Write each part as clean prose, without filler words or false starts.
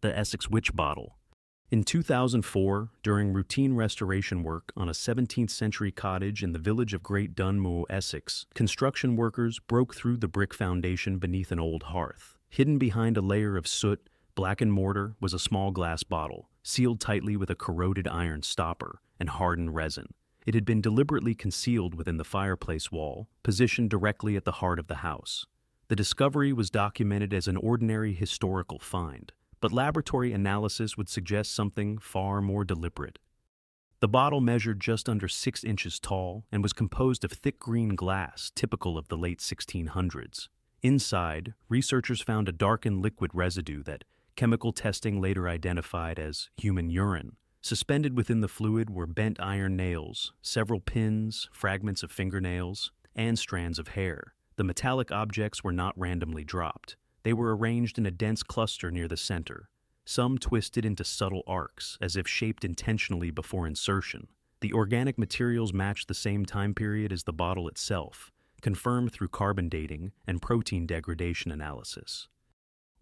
the Essex witch bottle. In 2004, during routine restoration work on a 17th-century cottage in the village of Great Dunmow, Essex, construction workers broke through the brick foundation beneath an old hearth. Hidden behind a layer of soot, blackened mortar was a small glass bottle, sealed tightly with a corroded iron stopper and hardened resin. It had been deliberately concealed within the fireplace wall, positioned directly at the heart of the house. The discovery was documented as an ordinary historical find, but laboratory analysis would suggest something far more deliberate. The bottle measured just under 6 inches tall and was composed of thick green glass typical of the late 1600s. Inside, researchers found a darkened liquid residue that chemical testing later identified as human urine. Suspended within the fluid were bent iron nails, several pins, fragments of fingernails, and strands of hair. The metallic objects were not randomly dropped. They were arranged in a dense cluster near the center, some twisted into subtle arcs, as if shaped intentionally before insertion. The organic materials matched the same time period as the bottle itself, confirmed through carbon dating and protein degradation analysis.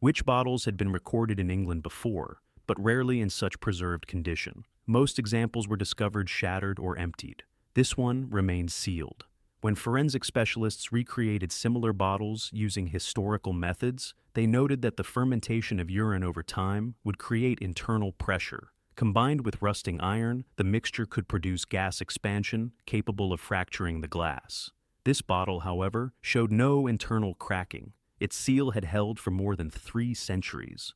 Witch bottles had been recorded in England before, but rarely in such preserved condition. Most examples were discovered shattered or emptied. This one remained sealed. When forensic specialists recreated similar bottles using historical methods, they noted that the fermentation of urine over time would create internal pressure. Combined with rusting iron, the mixture could produce gas expansion capable of fracturing the glass. This bottle, however, showed no internal cracking. Its seal had held for more than 3 centuries.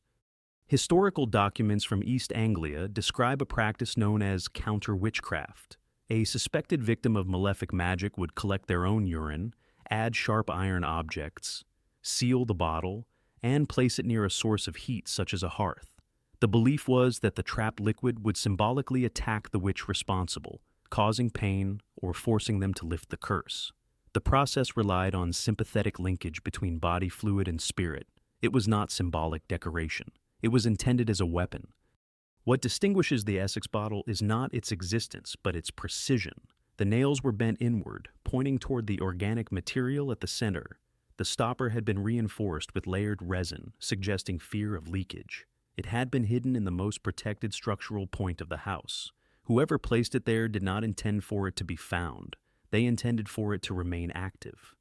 Historical documents from East Anglia describe a practice known as counter-witchcraft. A suspected victim of malefic magic would collect their own urine, add sharp iron objects, seal the bottle, and place it near a source of heat such as a hearth. The belief was that the trapped liquid would symbolically attack the witch responsible, causing pain or forcing them to lift the curse. The process relied on sympathetic linkage between body fluid and spirit. It was not symbolic decoration. It was intended as a weapon. What distinguishes the Essex bottle is not its existence, but its precision. The nails were bent inward, pointing toward the organic material at the center. The stopper had been reinforced with layered resin, suggesting fear of leakage. It had been hidden in the most protected structural point of the house. Whoever placed it there did not intend for it to be found. They intended for it to remain active.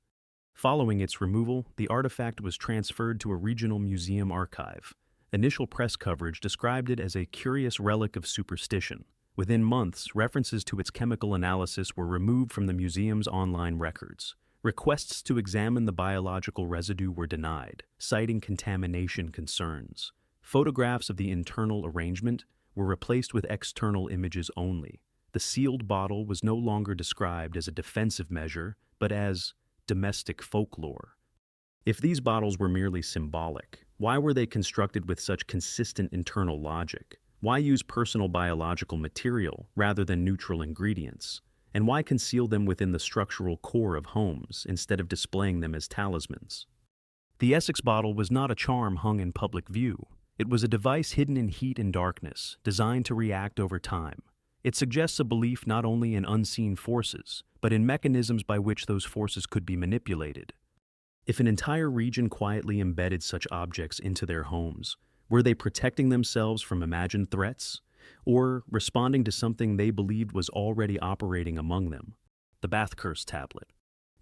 Following its removal, the artifact was transferred to a regional museum archive. Initial press coverage described it as a curious relic of superstition. Within months, references to its chemical analysis were removed from the museum's online records. Requests to examine the biological residue were denied, citing contamination concerns. Photographs of the internal arrangement were replaced with external images only. The sealed bottle was no longer described as a defensive measure, but as domestic folklore. If these bottles were merely symbolic, why were they constructed with such consistent internal logic? Why use personal biological material rather than neutral ingredients? And why conceal them within the structural core of homes instead of displaying them as talismans? The Essex bottle was not a charm hung in public view. It was a device hidden in heat and darkness, designed to react over time. It suggests a belief not only in unseen forces, but in mechanisms by which those forces could be manipulated. If an entire region quietly embedded such objects into their homes, were they protecting themselves from imagined threats, or responding to something they believed was already operating among them? The bath curse tablet.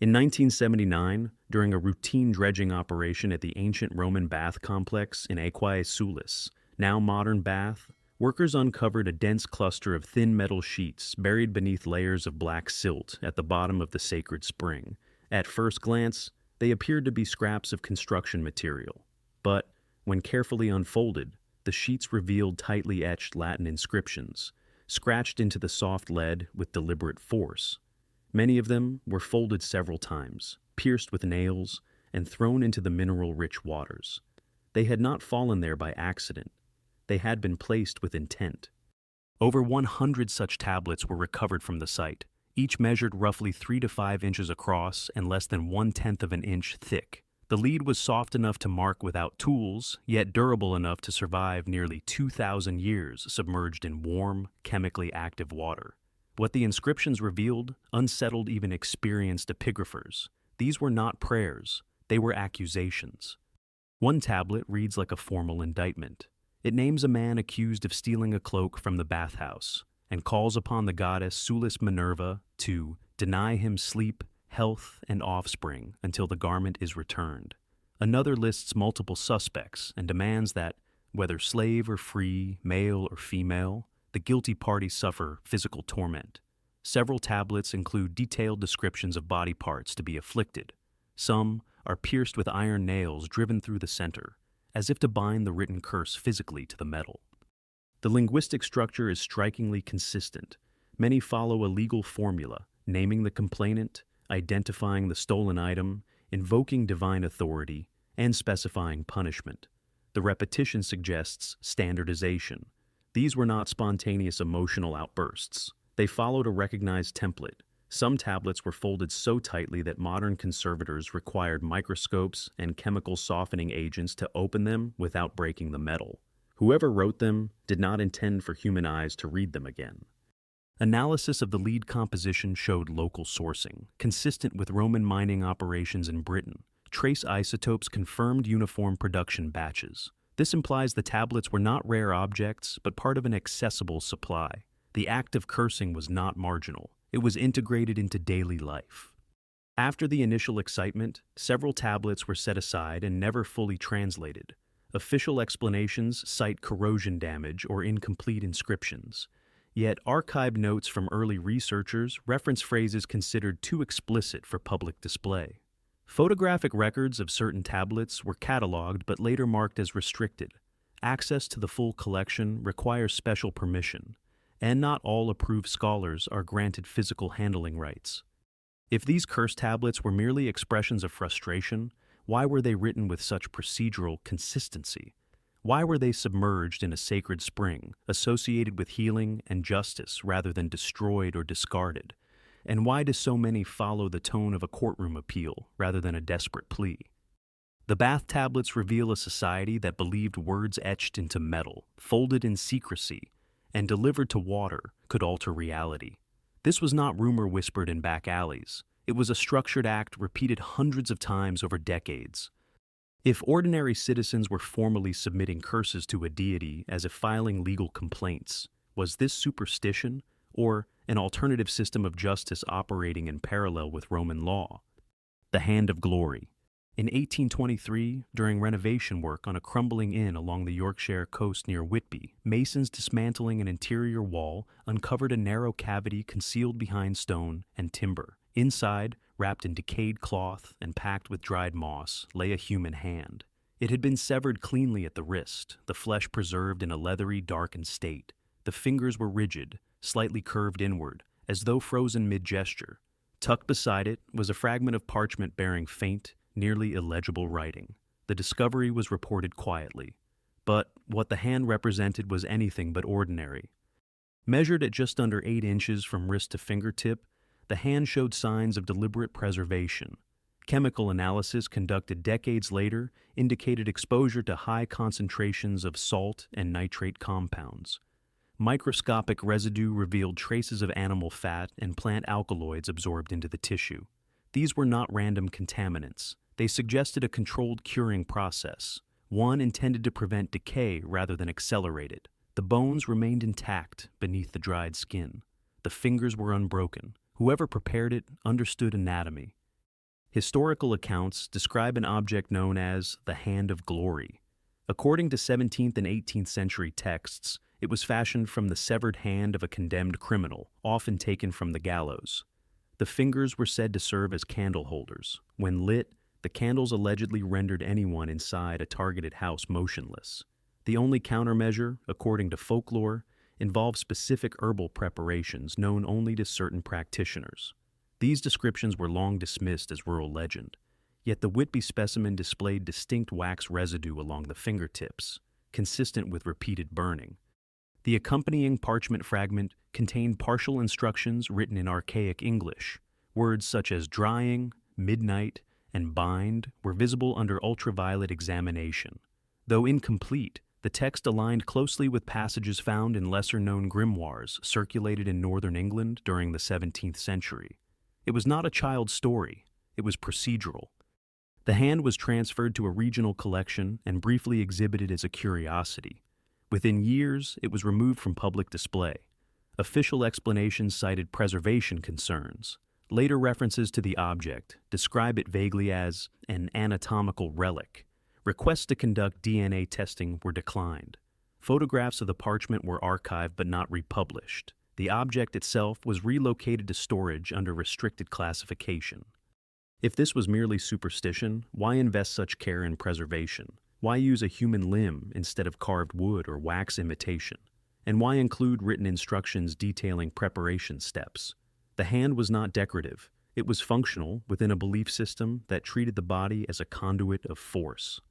In 1979, during a routine dredging operation at the ancient Roman bath complex in Aquae Sulis, now modern Bath, workers uncovered a dense cluster of thin metal sheets buried beneath layers of black silt at the bottom of the sacred spring. At first glance, they appeared to be scraps of construction material, but when carefully unfolded, the sheets revealed tightly etched Latin inscriptions, scratched into the soft lead with deliberate force. Many of them were folded several times, pierced with nails, and thrown into the mineral-rich waters. They had not fallen there by accident. They had been placed with intent. Over 100 such tablets were recovered from the site, each measured roughly 3 to 5 inches across and less than 1/10 of an inch thick. The lead was soft enough to mark without tools, yet durable enough to survive nearly 2,000 years submerged in warm, chemically active water. What the inscriptions revealed unsettled even experienced epigraphers. These were not prayers, they were accusations. One tablet reads like a formal indictment. It names a man accused of stealing a cloak from the bathhouse and calls upon the goddess Sulis Minerva to deny him sleep, health, and offspring until the garment is returned. Another lists multiple suspects and demands that, whether slave or free, male or female, the guilty party suffer physical torment. Several tablets include detailed descriptions of body parts to be afflicted. Some are pierced with iron nails driven through the center, as if to bind the written curse physically to the metal. The linguistic structure is strikingly consistent. Many follow a legal formula, naming the complainant, identifying the stolen item, invoking divine authority, and specifying punishment. The repetition suggests standardization. These were not spontaneous emotional outbursts. They followed a recognized template. Some tablets were folded so tightly that modern conservators required microscopes and chemical softening agents to open them without breaking the metal. Whoever wrote them did not intend for human eyes to read them again. Analysis of the lead composition showed local sourcing, consistent with Roman mining operations in Britain. Trace isotopes confirmed uniform production batches. This implies the tablets were not rare objects, but part of an accessible supply. The act of cursing was not marginal. It was integrated into daily life. After the initial excitement, several tablets were set aside and never fully translated. Official explanations cite corrosion damage or incomplete inscriptions. Yet archived notes from early researchers reference phrases considered too explicit for public display. Photographic records of certain tablets were cataloged but later marked as restricted. Access to the full collection requires special permission, and not all approved scholars are granted physical handling rights. If these curse tablets were merely expressions of frustration, why were they written with such procedural consistency? Why were they submerged in a sacred spring, associated with healing and justice rather than destroyed or discarded? And why do so many follow the tone of a courtroom appeal rather than a desperate plea? The bath tablets reveal a society that believed words etched into metal, folded in secrecy, and delivered to water could alter reality. This was not rumor whispered in back alleys. It was a structured act repeated hundreds of times over decades. If ordinary citizens were formally submitting curses to a deity as if filing legal complaints, was this superstition or an alternative system of justice operating in parallel with Roman law? The Hand of Glory. In 1823, during renovation work on a crumbling inn along the Yorkshire coast near Whitby, masons dismantling an interior wall uncovered a narrow cavity concealed behind stone and timber. Inside, wrapped in decayed cloth and packed with dried moss, lay a human hand. It had been severed cleanly at the wrist, the flesh preserved in a leathery, darkened state. The fingers were rigid, slightly curved inward, as though frozen mid-gesture. Tucked beside it was a fragment of parchment bearing faint, nearly illegible writing. The discovery was reported quietly, but what the hand represented was anything but ordinary. Measured at just under 8 inches from wrist to fingertip, the hand showed signs of deliberate preservation. Chemical analysis conducted decades later indicated exposure to high concentrations of salt and nitrate compounds. Microscopic residue revealed traces of animal fat and plant alkaloids absorbed into the tissue. These were not random contaminants. They suggested a controlled curing process, one intended to prevent decay rather than accelerate it. The bones remained intact beneath the dried skin. The fingers were unbroken. Whoever prepared it understood anatomy. Historical accounts describe an object known as the Hand of Glory. According to 17th and 18th century texts, it was fashioned from the severed hand of a condemned criminal, often taken from the gallows. The fingers were said to serve as candle holders. When lit, the candles allegedly rendered anyone inside a targeted house motionless. The only countermeasure, according to folklore, involved specific herbal preparations known only to certain practitioners. These descriptions were long dismissed as rural legend, yet the Whitby specimen displayed distinct wax residue along the fingertips, consistent with repeated burning. The accompanying parchment fragment contained partial instructions written in archaic English. Words such as drying, midnight, and bind were visible under ultraviolet examination. Though incomplete, the text aligned closely with passages found in lesser-known grimoires circulated in northern England during the 17th century. It was not a child's story. It was procedural. The hand was transferred to a regional collection and briefly exhibited as a curiosity. Within years, it was removed from public display. Official explanations cited preservation concerns. Later references to the object describe it vaguely as an anatomical relic. Requests to conduct DNA testing were declined. Photographs of the parchment were archived but not republished. The object itself was relocated to storage under restricted classification. If this was merely superstition, why invest such care in preservation? Why use a human limb instead of carved wood or wax imitation? And why include written instructions detailing preparation steps? The hand was not decorative. It was functional within a belief system that treated the body as a conduit of force.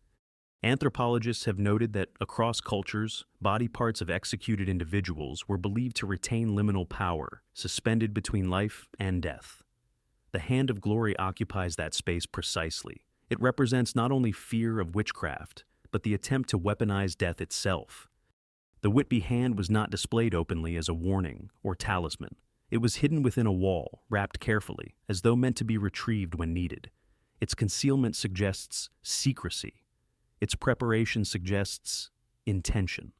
Anthropologists have noted that across cultures, body parts of executed individuals were believed to retain liminal power, suspended between life and death. The hand of glory occupies that space precisely. It represents not only fear of witchcraft, but the attempt to weaponize death itself. The Whitby hand was not displayed openly as a warning or talisman. It was hidden within a wall, wrapped carefully, as though meant to be retrieved when needed. Its concealment suggests secrecy. Its preparation suggests intention.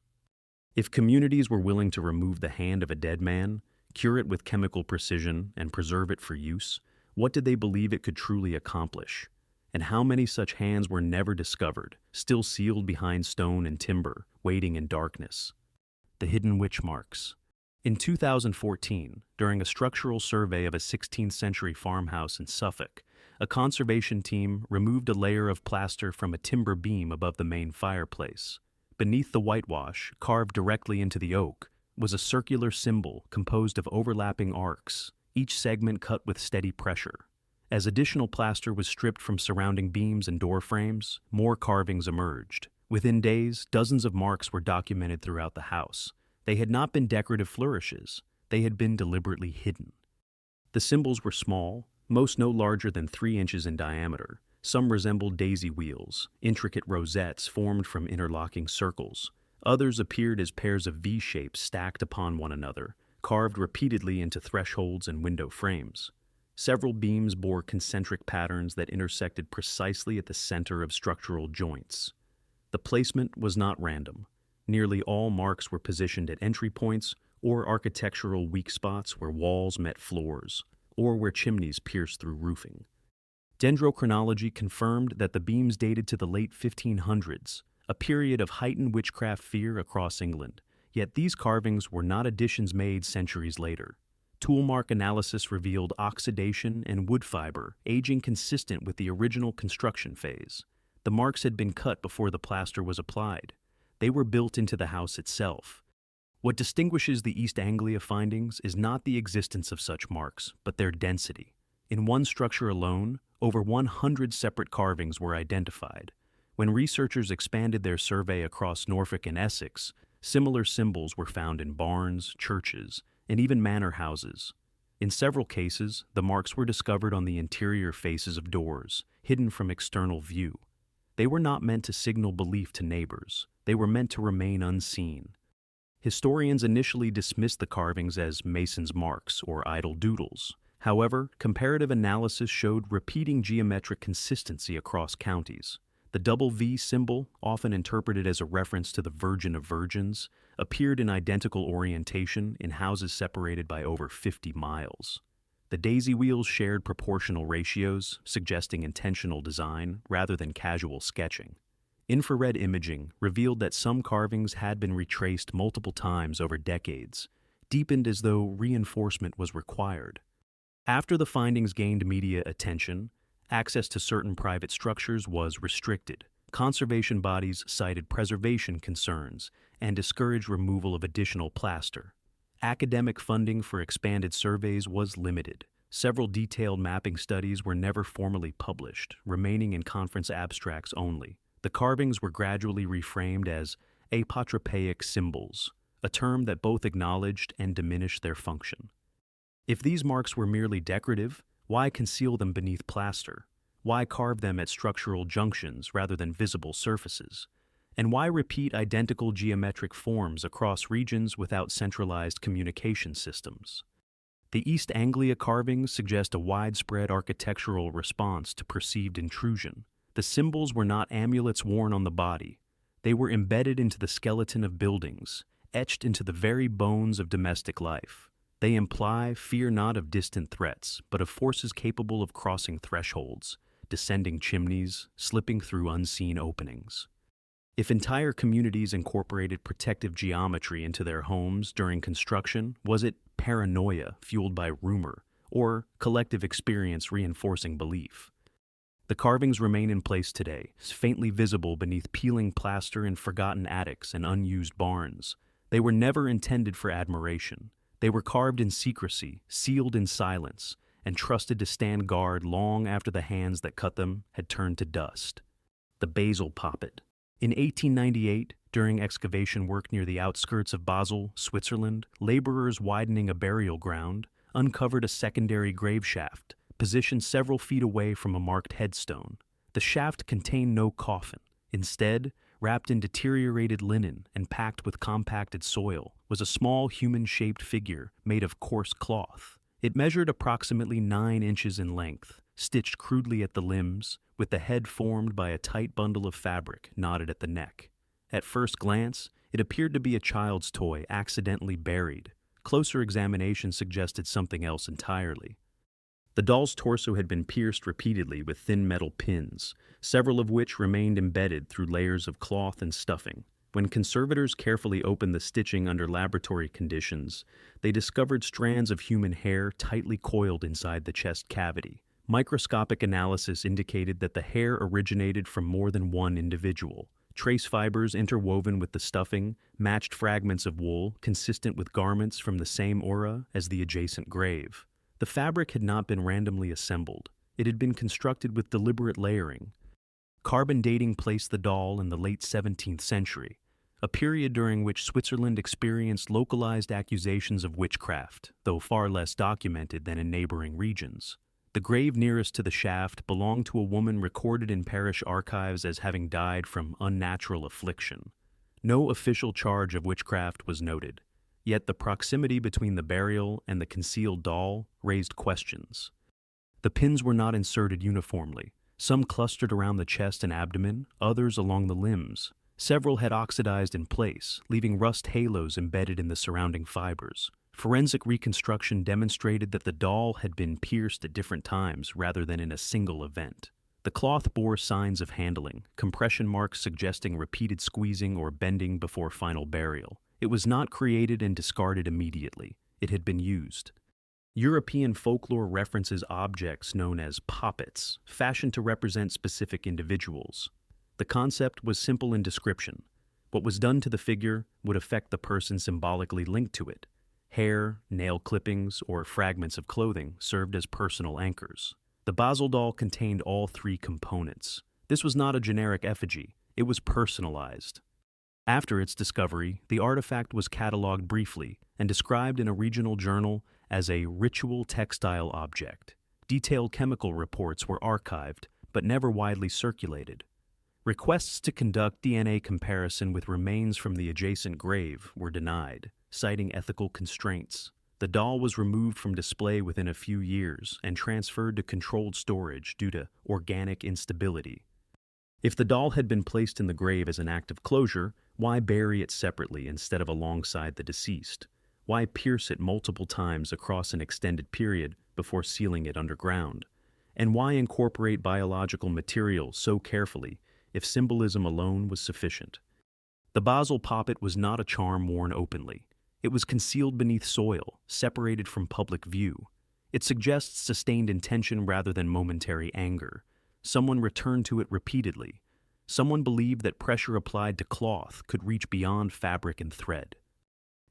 If communities were willing to remove the hand of a dead man, cure it with chemical precision, and preserve it for use, what did they believe it could truly accomplish? And how many such hands were never discovered, still sealed behind stone and timber, waiting in darkness? The hidden witch marks. In 2014, during a structural survey of a 16th century farmhouse in Suffolk, a conservation team removed a layer of plaster from a timber beam above the main fireplace. Beneath the whitewash, carved directly into the oak, was a circular symbol composed of overlapping arcs, each segment cut with steady pressure. As additional plaster was stripped from surrounding beams and door frames, more carvings emerged. Within days, dozens of marks were documented throughout the house. They had not been decorative flourishes. They had been deliberately hidden. The symbols were small, most no larger than 3 inches in diameter. Some resembled daisy wheels, intricate rosettes formed from interlocking circles. Others appeared as pairs of V-shapes stacked upon one another, carved repeatedly into thresholds and window frames. Several beams bore concentric patterns that intersected precisely at the center of structural joints. The placement was not random. Nearly all marks were positioned at entry points or architectural weak spots where walls met floors, or where chimneys pierced through roofing. Dendrochronology confirmed that the beams dated to the late 1500s, a period of heightened witchcraft fear across England. Yet these carvings were not additions made centuries later. Toolmark analysis revealed oxidation and wood fiber, aging consistent with the original construction phase. The marks had been cut before the plaster was applied. They were built into the house itself. What distinguishes the East Anglia findings is not the existence of such marks, but their density. In one structure alone, over 100 separate carvings were identified. When researchers expanded their survey across Norfolk and Essex, similar symbols were found in barns, churches, and even manor houses. In several cases, the marks were discovered on the interior faces of doors, hidden from external view. They were not meant to signal belief to neighbors. They were meant to remain unseen. Historians initially dismissed the carvings as masons' marks or idle doodles. However, comparative analysis showed repeating geometric consistency across counties. The double V symbol, often interpreted as a reference to the Virgin of Virgins, appeared in identical orientation in houses separated by over 50 miles. The daisy wheels shared proportional ratios, suggesting intentional design rather than casual sketching. Infrared imaging revealed that some carvings had been retraced multiple times over decades, deepened as though reinforcement was required. After the findings gained media attention, access to certain private structures was restricted. Conservation bodies cited preservation concerns and discouraged removal of additional plaster. Academic funding for expanded surveys was limited. Several detailed mapping studies were never formally published, remaining in conference abstracts only. The carvings were gradually reframed as apotropaic symbols, a term that both acknowledged and diminished their function. If these marks were merely decorative, why conceal them beneath plaster? Why carve them at structural junctions rather than visible surfaces? And why repeat identical geometric forms across regions without centralized communication systems? The East Anglia carvings suggest a widespread architectural response to perceived intrusion. The symbols were not amulets worn on the body. They were embedded into the skeleton of buildings, etched into the very bones of domestic life. They imply fear not of distant threats, but of forces capable of crossing thresholds, descending chimneys, slipping through unseen openings. If entire communities incorporated protective geometry into their homes during construction, was it paranoia fueled by rumor, or collective experience reinforcing belief? The carvings remain in place today, faintly visible beneath peeling plaster in forgotten attics and unused barns. They were never intended for admiration. They were carved in secrecy, sealed in silence, and trusted to stand guard long after the hands that cut them had turned to dust. The Basel Poppet. In 1898, during excavation work near the outskirts of Basel, Switzerland, laborers widening a burial ground uncovered a secondary grave shaft, positioned several feet away from a marked headstone. The shaft contained no coffin. Instead, wrapped in deteriorated linen and packed with compacted soil, was a small human-shaped figure made of coarse cloth. It measured approximately 9 inches in length, stitched crudely at the limbs, with the head formed by a tight bundle of fabric knotted at the neck. At first glance, it appeared to be a child's toy accidentally buried. Closer examination suggested something else entirely. The doll's torso had been pierced repeatedly with thin metal pins, several of which remained embedded through layers of cloth and stuffing. When conservators carefully opened the stitching under laboratory conditions, they discovered strands of human hair tightly coiled inside the chest cavity. Microscopic analysis indicated that the hair originated from more than one individual. Trace fibers interwoven with the stuffing matched fragments of wool consistent with garments from the same aura as the adjacent grave. The fabric had not been randomly assembled. It had been constructed with deliberate layering. Carbon dating placed the doll in the late 17th century, a period during which Switzerland experienced localized accusations of witchcraft, though far less documented than in neighboring regions. The grave nearest to the shaft belonged to a woman recorded in parish archives as having died from unnatural affliction. No official charge of witchcraft was noted, yet the proximity between the burial and the concealed doll raised questions. The pins were not inserted uniformly. Some clustered around the chest and abdomen, others along the limbs. Several had oxidized in place, leaving rust halos embedded in the surrounding fibers. Forensic reconstruction demonstrated that the doll had been pierced at different times rather than in a single event. The cloth bore signs of handling, compression marks suggesting repeated squeezing or bending before final burial. It was not created and discarded immediately. It had been used. European folklore references objects known as poppets, fashioned to represent specific individuals. The concept was simple in description. What was done to the figure would affect the person symbolically linked to it. Hair, nail clippings, or fragments of clothing served as personal anchors. The Basel doll contained all 3 components. This was not a generic effigy. It was personalized. After its discovery, the artifact was catalogued briefly and described in a regional journal as a ritual textile object. Detailed chemical reports were archived, but never widely circulated. Requests to conduct DNA comparison with remains from the adjacent grave were denied, citing ethical constraints. The doll was removed from display within a few years and transferred to controlled storage due to organic instability. If the doll had been placed in the grave as an act of closure, why bury it separately instead of alongside the deceased? Why pierce it multiple times across an extended period before sealing it underground? And why incorporate biological material so carefully if symbolism alone was sufficient? The Basel Poppet was not a charm worn openly. It was concealed beneath soil, separated from public view. It suggests sustained intention rather than momentary anger. Someone returned to it repeatedly. Someone believed that pressure applied to cloth could reach beyond fabric and thread.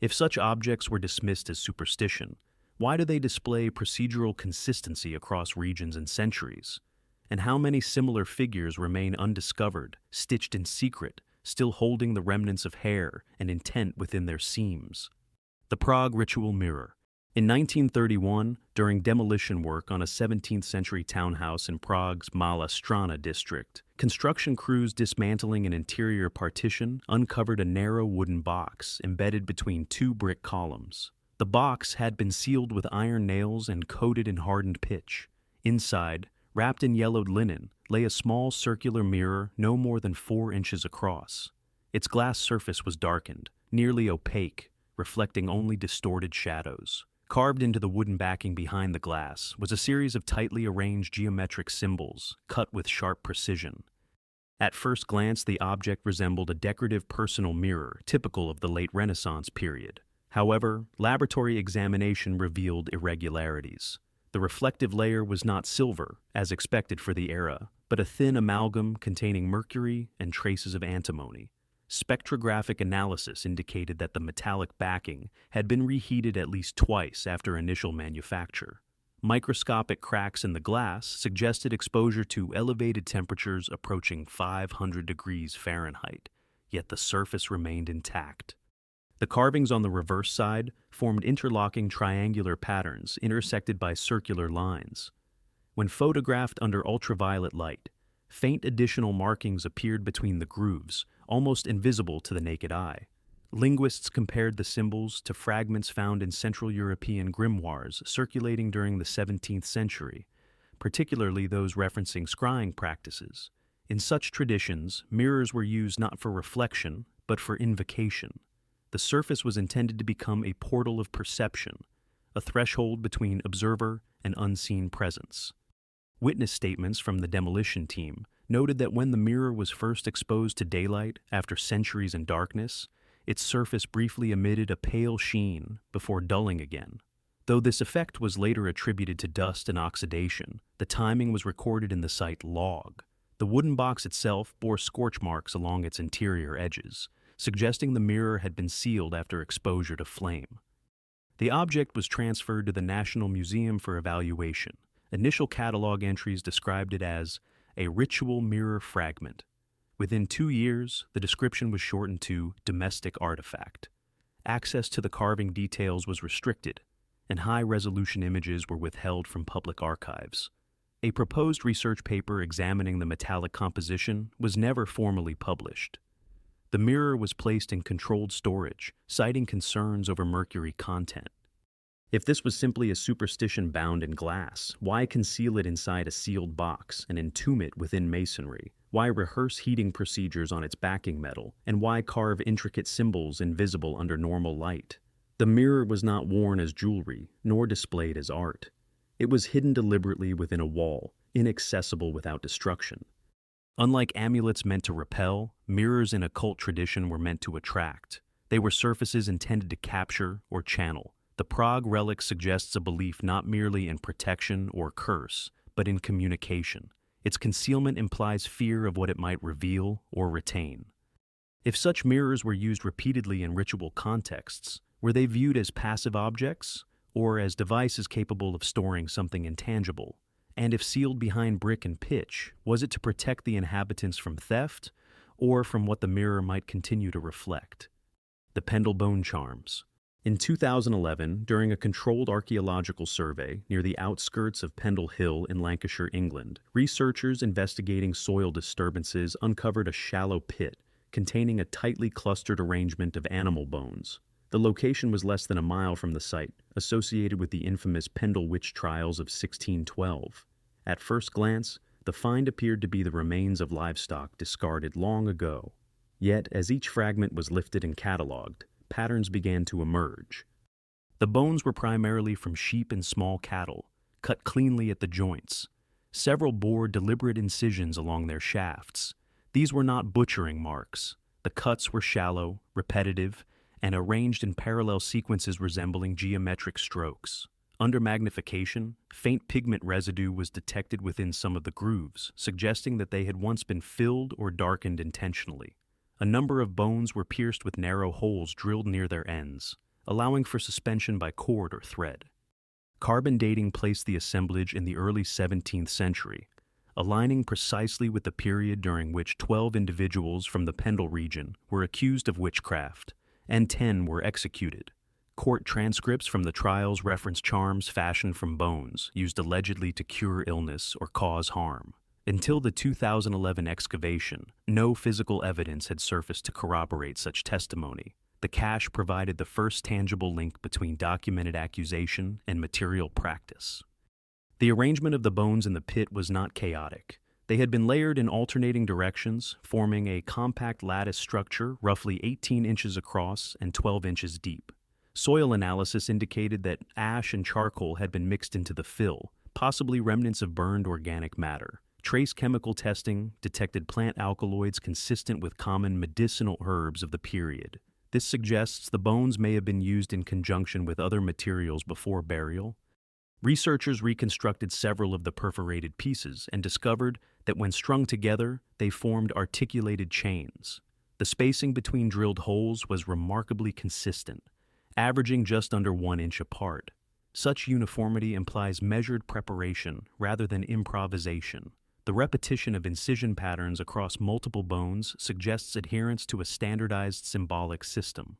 If such objects were dismissed as superstition, why do they display procedural consistency across regions and centuries? And how many similar figures remain undiscovered, stitched in secret, still holding the remnants of hair and intent within their seams? The Prague Ritual Mirror. In 1931, during demolition work on a 17th-century townhouse in Prague's Mala Strana district, construction crews dismantling an interior partition uncovered a narrow wooden box embedded between 2 brick columns. The box had been sealed with iron nails and coated in hardened pitch. Inside, wrapped in yellowed linen, lay a small circular mirror no more than 4 inches across. Its glass surface was darkened, nearly opaque, reflecting only distorted shadows. Carved into the wooden backing behind the glass was a series of tightly arranged geometric symbols, cut with sharp precision. At first glance, the object resembled a decorative personal mirror typical of the late Renaissance period. However, laboratory examination revealed irregularities. The reflective layer was not silver, as expected for the era, but a thin amalgam containing mercury and traces of antimony. Spectrographic analysis indicated that the metallic backing had been reheated at least twice after initial manufacture. Microscopic cracks in the glass suggested exposure to elevated temperatures approaching 500 degrees Fahrenheit, yet the surface remained intact. The carvings on the reverse side formed interlocking triangular patterns intersected by circular lines. When photographed under ultraviolet light, faint additional markings appeared between the grooves, almost invisible to the naked eye. Linguists compared the symbols to fragments found in Central European grimoires circulating during the 17th century, particularly those referencing scrying practices. In such traditions, mirrors were used not for reflection, but for invocation. The surface was intended to become a portal of perception, a threshold between observer and unseen presence. Witness statements from the demolition team noted that when the mirror was first exposed to daylight after centuries in darkness, its surface briefly emitted a pale sheen before dulling again. Though this effect was later attributed to dust and oxidation, the timing was recorded in the site log. The wooden box itself bore scorch marks along its interior edges, suggesting the mirror had been sealed after exposure to flame. The object was transferred to the National Museum for evaluation. Initial catalog entries described it as a ritual mirror fragment. Within 2 years, the description was shortened to domestic artifact. Access to the carving details was restricted, and high-resolution images were withheld from public archives. A proposed research paper examining the metallic composition was never formally published. The mirror was placed in controlled storage, citing concerns over mercury content. If this was simply a superstition bound in glass, why conceal it inside a sealed box and entomb it within masonry? Why rehearse heating procedures on its backing metal? And why carve intricate symbols invisible under normal light? The mirror was not worn as jewelry, nor displayed as art. It was hidden deliberately within a wall, inaccessible without destruction. Unlike amulets meant to repel, mirrors in occult tradition were meant to attract. They were surfaces intended to capture or channel. The Prague relic suggests a belief not merely in protection or curse, but in communication. Its concealment implies fear of what it might reveal or retain. If such mirrors were used repeatedly in ritual contexts, were they viewed as passive objects or as devices capable of storing something intangible? And if sealed behind brick and pitch, was it to protect the inhabitants from theft or from what the mirror might continue to reflect? The Pendle bone charms. In 2011, during a controlled archaeological survey near the outskirts of Pendle Hill in Lancashire, England, researchers investigating soil disturbances uncovered a shallow pit containing a tightly clustered arrangement of animal bones. The location was less than a mile from the site, associated with the infamous Pendle witch trials of 1612. At first glance, the find appeared to be the remains of livestock discarded long ago. Yet, as each fragment was lifted and catalogued, patterns began to emerge. The bones were primarily from sheep and small cattle, cut cleanly at the joints. Several bore deliberate incisions along their shafts. These were not butchering marks. The cuts were shallow, repetitive, and arranged in parallel sequences resembling geometric strokes. Under magnification, faint pigment residue was detected within some of the grooves, suggesting that they had once been filled or darkened intentionally. A number of bones were pierced with narrow holes drilled near their ends, allowing for suspension by cord or thread. Carbon dating placed the assemblage in the early 17th century, aligning precisely with the period during which 12 individuals from the Pendle region were accused of witchcraft, and 10 were executed. Court transcripts from the trials reference charms fashioned from bones, used allegedly to cure illness or cause harm. Until the 2011 excavation, no physical evidence had surfaced to corroborate such testimony. The cache provided the first tangible link between documented accusation and material practice. The arrangement of the bones in the pit was not chaotic. They had been layered in alternating directions, forming a compact lattice structure roughly 18 inches across and 12 inches deep. Soil analysis indicated that ash and charcoal had been mixed into the fill, possibly remnants of burned organic matter. Trace chemical testing detected plant alkaloids consistent with common medicinal herbs of the period. This suggests the bones may have been used in conjunction with other materials before burial. Researchers reconstructed several of the perforated pieces and discovered that when strung together, they formed articulated chains. The spacing between drilled holes was remarkably consistent, averaging just under 1 inch apart. Such uniformity implies measured preparation rather than improvisation. The repetition of incision patterns across multiple bones suggests adherence to a standardized symbolic system.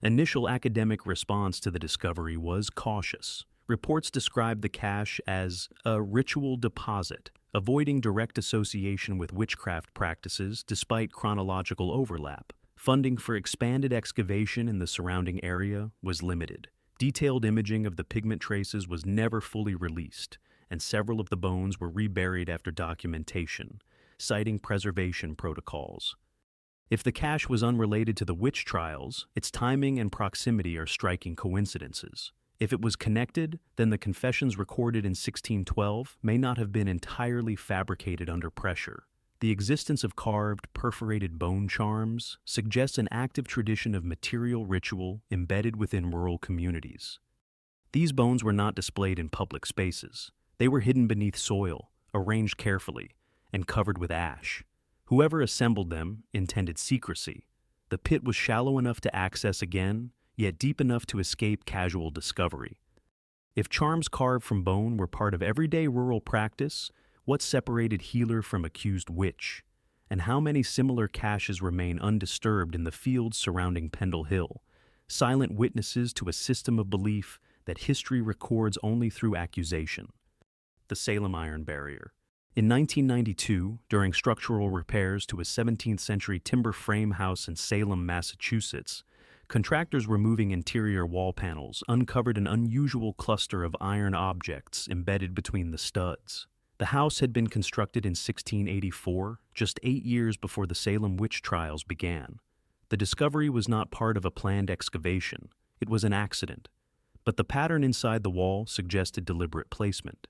Initial academic response to the discovery was cautious. Reports described the cache as a ritual deposit, avoiding direct association with witchcraft practices despite chronological overlap. Funding for expanded excavation in the surrounding area was limited. Detailed imaging of the pigment traces was never fully released, and several of the bones were reburied after documentation, citing preservation protocols. If the cache was unrelated to the witch trials, its timing and proximity are striking coincidences. If it was connected, then the confessions recorded in 1612 may not have been entirely fabricated under pressure. The existence of carved, perforated bone charms suggests an active tradition of material ritual embedded within rural communities. These bones were not displayed in public spaces. They were hidden beneath soil, arranged carefully, and covered with ash. Whoever assembled them intended secrecy. The pit was shallow enough to access again, yet deep enough to escape casual discovery. If charms carved from bone were part of everyday rural practice, what separated healer from accused witch? And how many similar caches remain undisturbed in the fields surrounding Pendle Hill, silent witnesses to a system of belief that history records only through accusation? The Salem Iron Barrier. In 1992, during structural repairs to a 17th-century timber frame house in Salem, Massachusetts, contractors removing interior wall panels uncovered an unusual cluster of iron objects embedded between the studs. The house had been constructed in 1684, just 8 years before the Salem witch trials began. The discovery was not part of a planned excavation. It was an accident. But the pattern inside the wall suggested deliberate placement.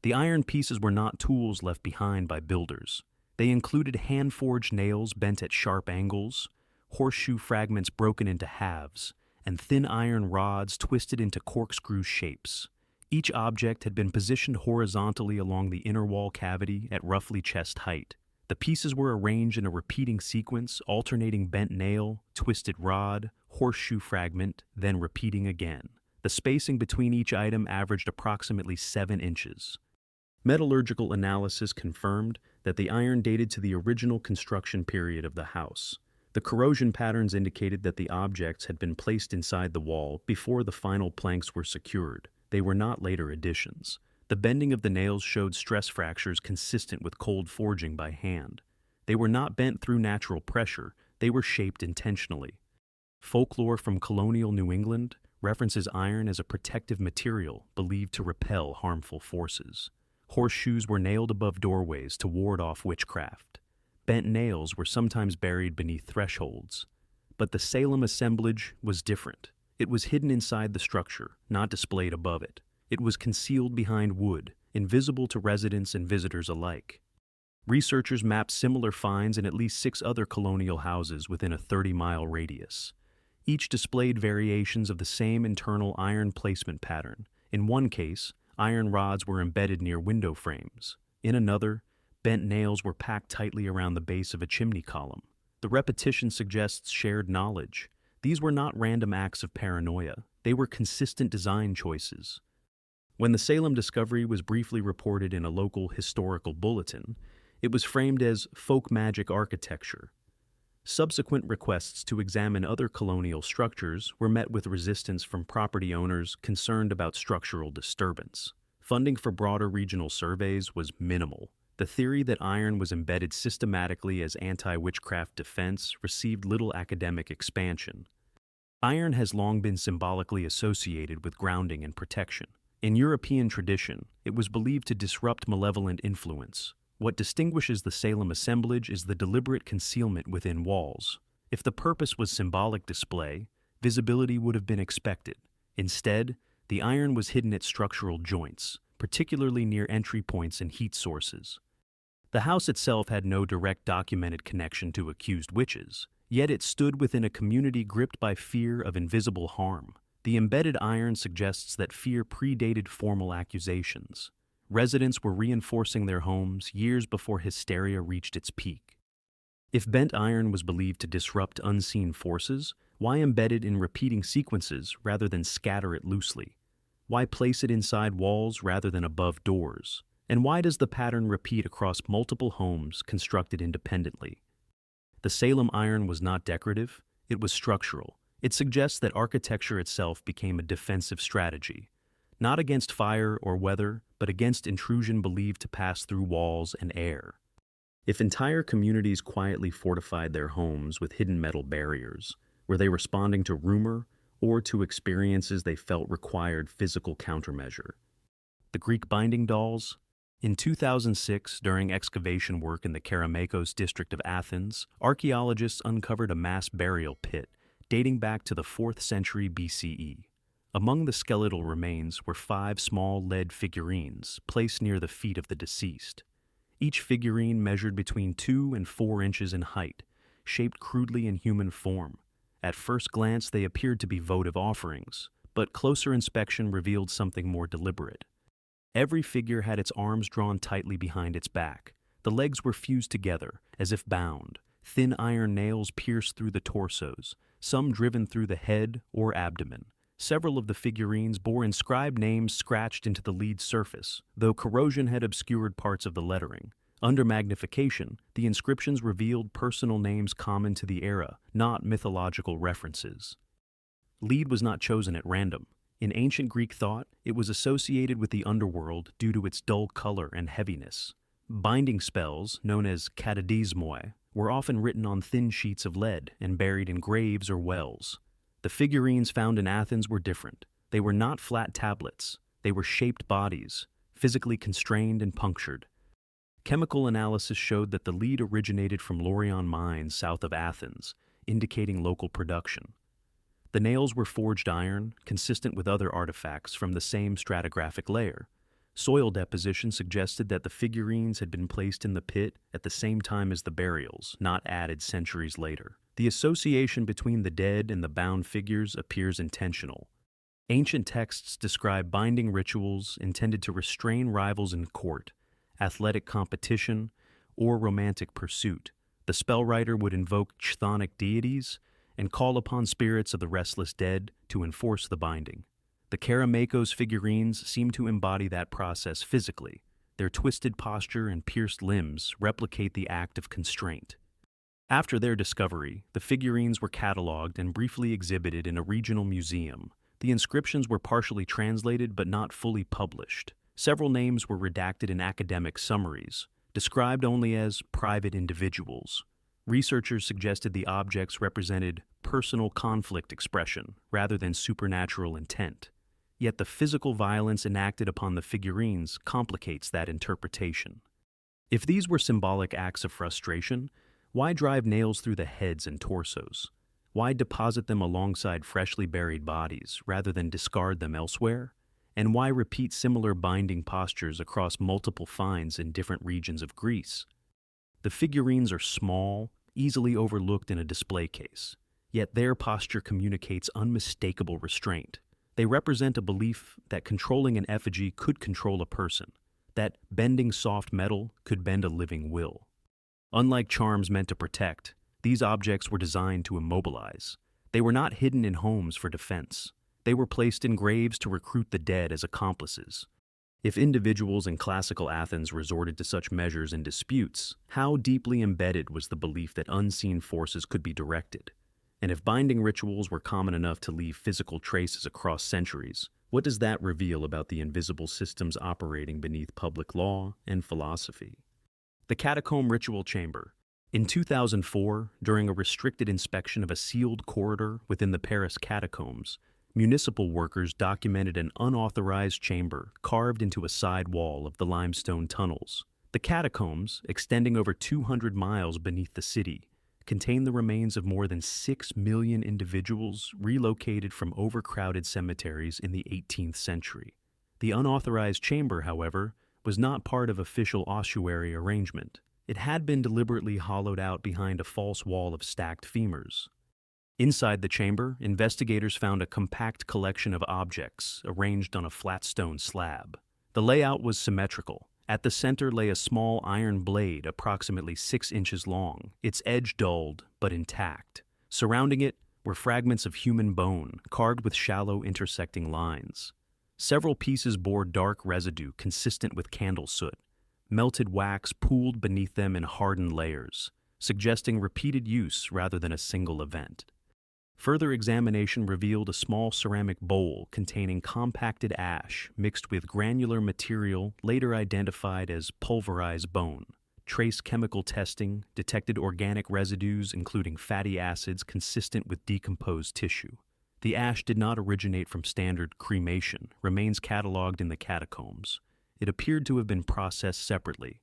The iron pieces were not tools left behind by builders. They included hand-forged nails bent at sharp angles, horseshoe fragments broken into halves, and thin iron rods twisted into corkscrew shapes. Each object had been positioned horizontally along the inner wall cavity at roughly chest height. The pieces were arranged in a repeating sequence, alternating bent nail, twisted rod, horseshoe fragment, then repeating again. The spacing between each item averaged approximately 7 inches. Metallurgical analysis confirmed that the iron dated to the original construction period of the house. The corrosion patterns indicated that the objects had been placed inside the wall before the final planks were secured. They were not later additions. The bending of the nails showed stress fractures consistent with cold forging by hand. They were not bent through natural pressure, they were shaped intentionally. Folklore from colonial New England references iron as a protective material believed to repel harmful forces. Horseshoes were nailed above doorways to ward off witchcraft. Bent nails were sometimes buried beneath thresholds. But the Salem assemblage was different. It was hidden inside the structure, not displayed above it. It was concealed behind wood, invisible to residents and visitors alike. Researchers mapped similar finds in at least 6 other colonial houses within a 30-mile radius. Each displayed variations of the same internal iron placement pattern. In one case, iron rods were embedded near window frames. In another, bent nails were packed tightly around the base of a chimney column. The repetition suggests shared knowledge. These were not random acts of paranoia. They were consistent design choices. When the Salem discovery was briefly reported in a local historical bulletin, it was framed as folk magic architecture. Subsequent requests to examine other colonial structures were met with resistance from property owners concerned about structural disturbance. Funding for broader regional surveys was minimal. The theory that iron was embedded systematically as anti-witchcraft defense received little academic expansion. Iron has long been symbolically associated with grounding and protection. In European tradition, it was believed to disrupt malevolent influence. What distinguishes the Salem assemblage is the deliberate concealment within walls. If the purpose was symbolic display, visibility would have been expected. Instead, the iron was hidden at structural joints, particularly near entry points and heat sources. The house itself had no direct documented connection to accused witches, yet it stood within a community gripped by fear of invisible harm. The embedded iron suggests that fear predated formal accusations. Residents were reinforcing their homes years before hysteria reached its peak. If bent iron was believed to disrupt unseen forces, why embed it in repeating sequences rather than scatter it loosely? Why place it inside walls rather than above doors? And why does the pattern repeat across multiple homes constructed independently? The Salem iron was not decorative, it was structural. It suggests that architecture itself became a defensive strategy, not against fire or weather, but against intrusion believed to pass through walls and air. If entire communities quietly fortified their homes with hidden metal barriers, were they responding to rumor or to experiences they felt required physical countermeasure? The Greek binding dolls? In 2006, during excavation work in the Kerameikos district of Athens, archaeologists uncovered a mass burial pit dating back to the 4th century BCE. Among the skeletal remains were 5 small lead figurines placed near the feet of the deceased. Each figurine measured between 2 and 4 inches in height, shaped crudely in human form. At first glance, they appeared to be votive offerings, but closer inspection revealed something more deliberate. Every figure had its arms drawn tightly behind its back. The legs were fused together, as if bound. Thin iron nails pierced through the torsos, some driven through the head or abdomen. Several of the figurines bore inscribed names scratched into the lead surface, though corrosion had obscured parts of the lettering. Under magnification, the inscriptions revealed personal names common to the era, not mythological references. Lead was not chosen at random. In ancient Greek thought, it was associated with the underworld due to its dull color and heaviness. Binding spells, known as katadismoi, were often written on thin sheets of lead and buried in graves or wells. The figurines found in Athens were different. They were not flat tablets. They were shaped bodies, physically constrained and punctured. Chemical analysis showed that the lead originated from Laurion mines south of Athens, indicating local production. The nails were forged iron, consistent with other artifacts from the same stratigraphic layer. Soil deposition suggested that the figurines had been placed in the pit at the same time as the burials, not added centuries later. The association between the dead and the bound figures appears intentional. Ancient texts describe binding rituals intended to restrain rivals in court, athletic competition, or romantic pursuit. The spellwriter would invoke chthonic deities and call upon spirits of the restless dead to enforce the binding. The Kerameikos figurines seem to embody that process physically. Their twisted posture and pierced limbs replicate the act of constraint. After their discovery, the figurines were cataloged and briefly exhibited in a regional museum. The inscriptions were partially translated but not fully published. Several names were redacted in academic summaries, described only as private individuals. Researchers suggested the objects represented personal conflict expression rather than supernatural intent. Yet the physical violence enacted upon the figurines complicates that interpretation. If these were symbolic acts of frustration, why drive nails through the heads and torsos? Why deposit them alongside freshly buried bodies rather than discard them elsewhere? And why repeat similar binding postures across multiple finds in different regions of Greece? The figurines are small, easily overlooked in a display case, yet their posture communicates unmistakable restraint. They represent a belief that controlling an effigy could control a person, that bending soft metal could bend a living will. Unlike charms meant to protect, these objects were designed to immobilize. They were not hidden in homes for defense. They were placed in graves to recruit the dead as accomplices. If individuals in classical Athens resorted to such measures in disputes, how deeply embedded was the belief that unseen forces could be directed? And if binding rituals were common enough to leave physical traces across centuries, what does that reveal about the invisible systems operating beneath public law and philosophy? The Catacomb Ritual Chamber. In 2004, during a restricted inspection of a sealed corridor within the Paris catacombs, municipal workers documented an unauthorized chamber carved into a side wall of the limestone tunnels. The catacombs, extending over 200 miles beneath the city, contain the remains of more than 6 million individuals relocated from overcrowded cemeteries in the 18th century. The unauthorized chamber, however, was not part of official ossuary arrangement. It had been deliberately hollowed out behind a false wall of stacked femurs. Inside the chamber, investigators found a compact collection of objects arranged on a flat stone slab. The layout was symmetrical. At the center lay a small iron blade approximately 6 inches long, its edge dulled but intact. Surrounding it were fragments of human bone, carved with shallow intersecting lines. Several pieces bore dark residue consistent with candle soot. Melted wax pooled beneath them in hardened layers, suggesting repeated use rather than a single event. Further examination revealed a small ceramic bowl containing compacted ash mixed with granular material later identified as pulverized bone. Trace chemical testing detected organic residues including fatty acids consistent with decomposed tissue. The ash did not originate from standard cremation, remains cataloged in the catacombs. It appeared to have been processed separately.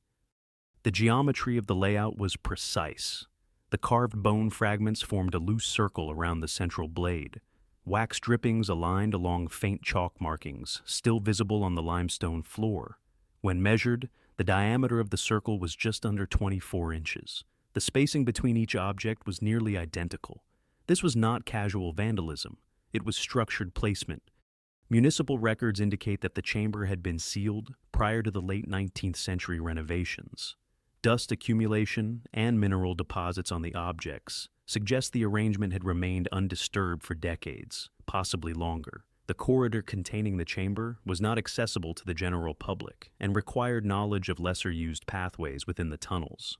The geometry of the layout was precise. The carved bone fragments formed a loose circle around the central blade. Wax drippings aligned along faint chalk markings, still visible on the limestone floor. When measured, the diameter of the circle was just under 24 inches. The spacing between each object was nearly identical. This was not casual vandalism. It was structured placement. Municipal records indicate that the chamber had been sealed prior to the late 19th century renovations. Dust accumulation and mineral deposits on the objects suggest the arrangement had remained undisturbed for decades, possibly longer. The corridor containing the chamber was not accessible to the general public and required knowledge of lesser-used pathways within the tunnels.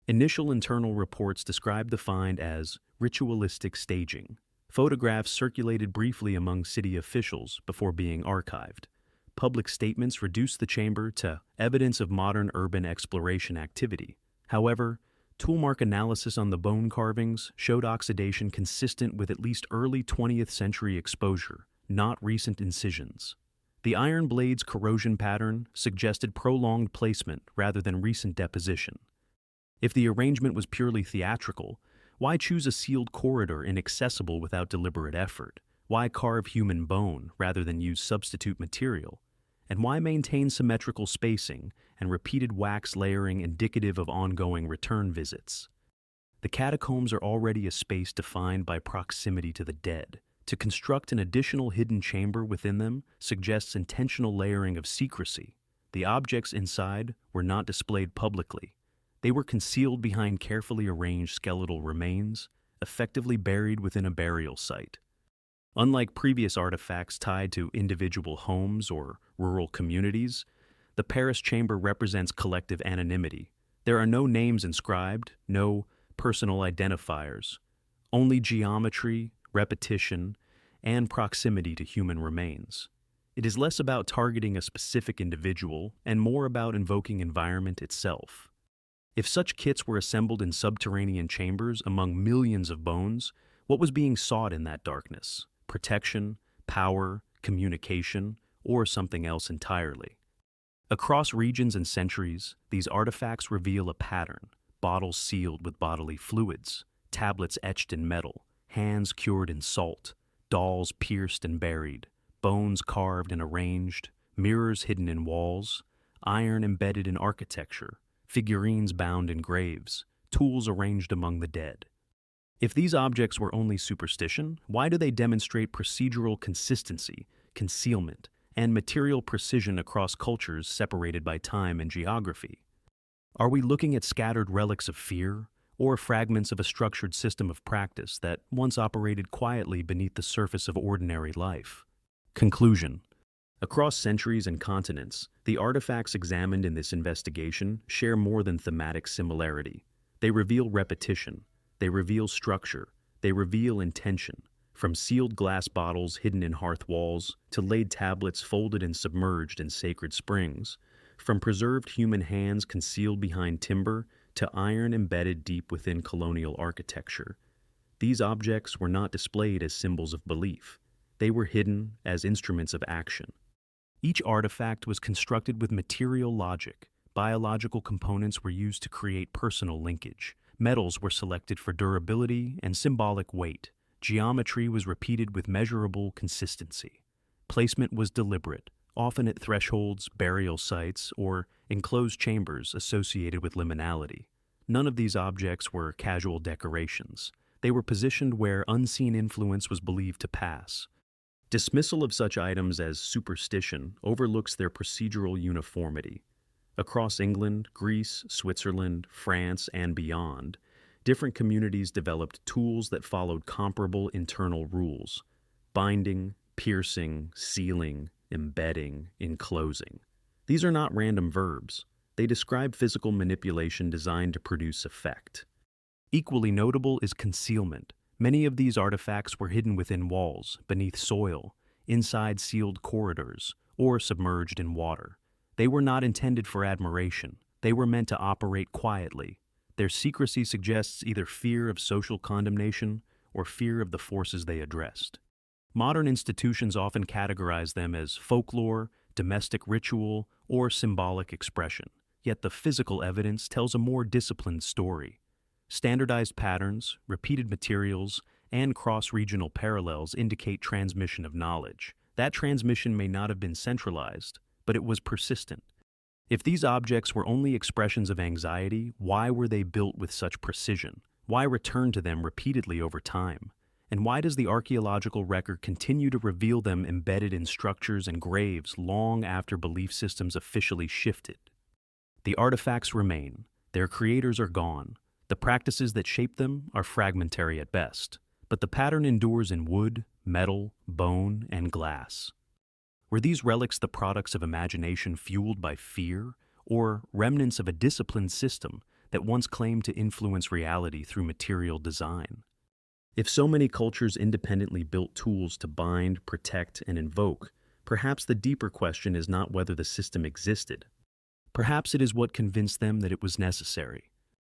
Initial internal reports described the find as ritualistic staging. Photographs circulated briefly among city officials before being archived. Public statements reduced the chamber to evidence of modern urban exploration activity. However, toolmark analysis on the bone carvings showed oxidation consistent with at least early 20th century exposure, not recent incisions. The iron blade's corrosion pattern suggested prolonged placement rather than recent deposition. If the arrangement was purely theatrical, why choose a sealed corridor inaccessible without deliberate effort? Why carve human bone rather than use substitute material? And why maintain symmetrical spacing and repeated wax layering indicative of ongoing return visits? The catacombs are already a space defined by proximity to the dead. To construct an additional hidden chamber within them suggests intentional layering of secrecy. The objects inside were not displayed publicly. They were concealed behind carefully arranged skeletal remains, effectively buried within a burial site. Unlike previous artifacts tied to individual homes or rural communities, the Paris chamber represents collective anonymity. There are no names inscribed, no personal identifiers, only geometry, repetition, and proximity to human remains. It is less about targeting a specific individual and more about invoking environment itself. If such kits were assembled in subterranean chambers among millions of bones, what was being sought in that darkness? Protection, power, communication, or something else entirely? Across regions and centuries, these artifacts reveal a pattern: bottles sealed with bodily fluids, tablets etched in metal, hands cured in salt, dolls pierced and buried, bones carved and arranged, mirrors hidden in walls, iron embedded in architecture, figurines bound in graves, tools arranged among the dead. If these objects were only superstition, why do they demonstrate procedural consistency, concealment, and material precision across cultures separated by time and geography? Are we looking at scattered relics of fear, or fragments of a structured system of practice that once operated quietly beneath the surface of ordinary life? Conclusion. Across centuries and continents, the artifacts examined in this investigation share more than thematic similarity. They reveal repetition. They reveal structure. They reveal intention. From sealed glass bottles hidden in hearth walls to laid tablets folded and submerged in sacred springs. From preserved human hands concealed behind timber to iron embedded deep within colonial architecture. These objects were not displayed as symbols of belief. They were hidden as instruments of action. Each artifact was constructed with material logic, biological components were used to create personal linkage. Metals were selected for durability and symbolic weight. Geometry was repeated with measurable consistency. Placement was deliberate, often at thresholds, burial sites, or enclosed chambers associated with liminality. None of these objects were casual decorations. They were positioned where unseen influence was believed to pass. Dismissal of such items as superstition overlooks their procedural uniformity. Across England, Greece, Switzerland, France, and beyond, different communities developed tools that followed comparable internal rules: binding, piercing, sealing, embedding, enclosing. These are not random verbs. They describe physical manipulation designed to produce effect. Equally notable is concealment. Many of these artifacts were hidden within walls, beneath soil, inside sealed corridors, or submerged in water. They were not intended for admiration. They were meant to operate quietly. Their secrecy suggests either fear of social condemnation or fear of the forces they addressed. Modern institutions often categorize them as folklore, domestic ritual, or symbolic expression. Yet the physical evidence tells a more disciplined story. Standardized patterns, repeated materials, and cross-regional parallels indicate transmission of knowledge. That transmission may not have been centralized, but it was persistent. If these objects were only expressions of anxiety, why were they built with such precision? Why return to them repeatedly over time? And why does the archaeological record continue to reveal them embedded in structures and graves long after belief systems officially shifted? The artifacts remain. Their creators are gone. The practices that shape them are fragmentary at best, but the pattern endures in wood, metal, bone, and glass. Were these relics the products of imagination fueled by fear, or remnants of a disciplined system that once claimed to influence reality through material design? If so many cultures independently built tools to bind, protect, and invoke, perhaps the deeper question is not whether the system existed. Perhaps it is what convinced them that it was necessary.